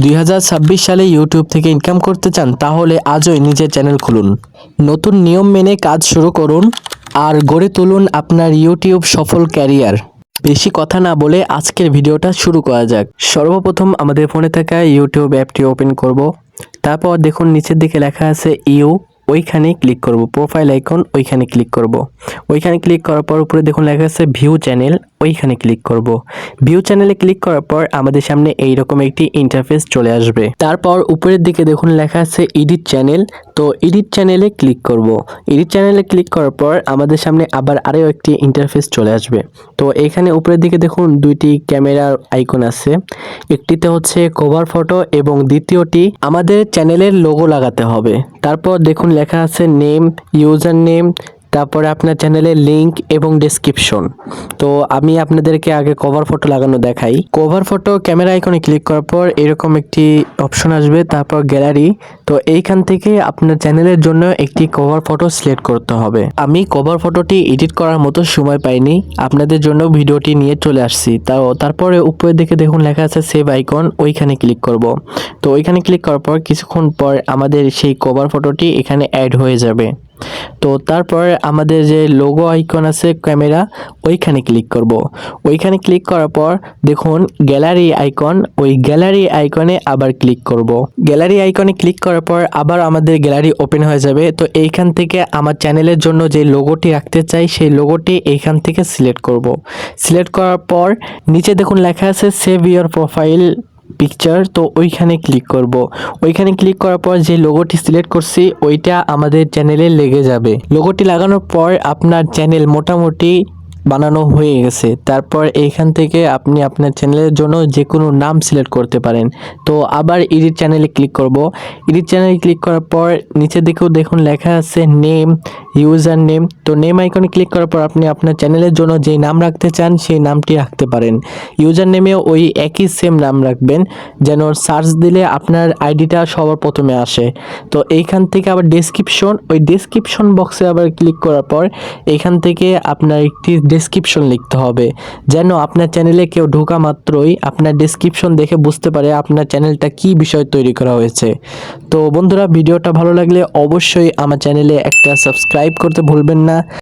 2026 সালে ইউটিউব থেকে ইনকাম করতে চান তাহলে আজই নিজের চ্যানেল খুলুন। নতুন নিয়ম মেনে কাজ শুরু করুন আর গড়ে তুলুন আপনার ইউটিউব সফল ক্যারিয়ার। বেশি কথা না বলে আজকের ভিডিওটা শুরু করা যাক। সর্বপ্রথম আমাদের ফোনে থাকা ইউটিউব অ্যাপটি ওপেন করব। তারপর দেখুন নিচের দিকে লেখা আছে ওইখানে ক্লিক করব। প্রোফাইল আইকন ওইখানে ক্লিক করব। ওইখানে ক্লিক করার পর উপরে দেখুন লেখা আছে ভিউ চ্যানেল, ওইখানে ক্লিক করব। ভিউ চ্যানেলে ক্লিক করার পর আমাদের সামনে এইরকম একটি ইন্টারফেস চলে আসবে। তারপর উপরের দিকে দেখুন লেখা আছে এডিট চ্যানেল, তো এডিট চ্যানেলে ক্লিক করব। এডিট চ্যানেলে ক্লিক করার পর আমাদের সামনে আবার আরও একটি ইন্টারফেস চলে আসবে। তো এখানে উপরের দিকে দেখুন দুইটি ক্যামেরার আইকন আছে। একটিতে হচ্ছে কভার ফটো এবং দ্বিতীয়টি আমাদের চ্যানেলের লোগো লাগাতে হবে। তারপর দেখুন লেখা আছে নেম, ইউজার নেম, তারপরে আপনার চ্যানেলের লিংক এবং ডেসক্রিপশন। তো আমি আপনাদেরকে আগে কভার ফটো লাগানো দেখাই। কভার ফটো ক্যামেরা আইকনে ক্লিক করার পর এরকম একটি অপশন আসবে, তারপর গ্যালারি। তো এইখান থেকে আপনার চ্যানেলের জন্য একটি কভার ফটো সিলেক্ট করতে হবে। আমি কভার ফটোটি এডিট করার মতো সময় পাইনি, আপনাদের জন্য ভিডিওটি নিয়ে চলে আসছি। তারপরে উপরের দিকে দেখুন লেখা আছে সেভ আইকন, ওইখানে ক্লিক করব। তো ওইখানে ক্লিক করার পর কিছুক্ষণ পর আমাদের সেই কভার ফটোটি এখানে অ্যাড হয়ে যাবে। তো তারপর আমাদের যে লোগো আইকন আছে ক্যামেরা, ওইখানে ক্লিক করব। ওইখানে ক্লিক করার পর দেখুন গ্যালারি আইকন, ওই গ্যালারি আইকনে আবার ক্লিক করব। গ্যালারি আইকনে ক্লিক করার পর আবার আমাদের গ্যালারি ওপেন হয়ে যাবে। তো এইখান থেকে আমার চ্যানেলের জন্য যে লোগোটি রাখতে চাই সেই লোগোটি এইখান থেকে সিলেক্ট করব। সিলেক্ট করার পর নিচে দেখুন লেখা আছে সেভ ইওর প্রোফাইল পিকচার, তো ওইখানে ক্লিক করব। ওইখানে ক্লিক করার পর যে লোগোটি সিলেক্ট করছি ওইটা আমাদের চ্যানেলে লেগে যাবে। লোগোটি লাগানোর পর আপনার চ্যানেল মোটামুটি বানানো হয়ে গেছে। তারপর এইখান থেকে আপনি আপনার চ্যানেলের জন্য যে কোনো নাম সিলেক্ট করতে পারেন। তো আবার এডিট চ্যানেলে ক্লিক করব। এডিট চ্যানেলে ক্লিক করার পর নিচের দিকেও দেখুন লেখা আছে নেম, ইউজার নেম। তো নেম আইকনে ক্লিক করার পর আপনি আপনার চ্যানেলের জন্য যেই নাম রাখতে চান সেই নামটি রাখতে পারেন। ইউজার নেমেও ওই একই সেম নাম রাখবেন, যেন সার্চ দিলে আপনার আইডিটা সবার প্রথমে আসে। তো এইখান থেকে আবার ডেসক্রিপশন, ওই ডেসক্রিপশন বক্সে আবার ক্লিক করার পর এইখান থেকে আপনার একটি ডেসক্রিপশন লিখতে হবে, যেন আপনার চ্যানেলে কেউ ঢোকা মাত্রই আপনার ডেসক্রিপশন দেখে বুঝতে পারে আপনার চ্যানেলটা কি বিষয় তৈরি করা হয়েছে। তো বন্ধুরা, ভিডিওটা ভালো লাগলে অবশ্যই আমার চ্যানেলে একটা সাবস্ক্রাইব করতে ভুলবেন না।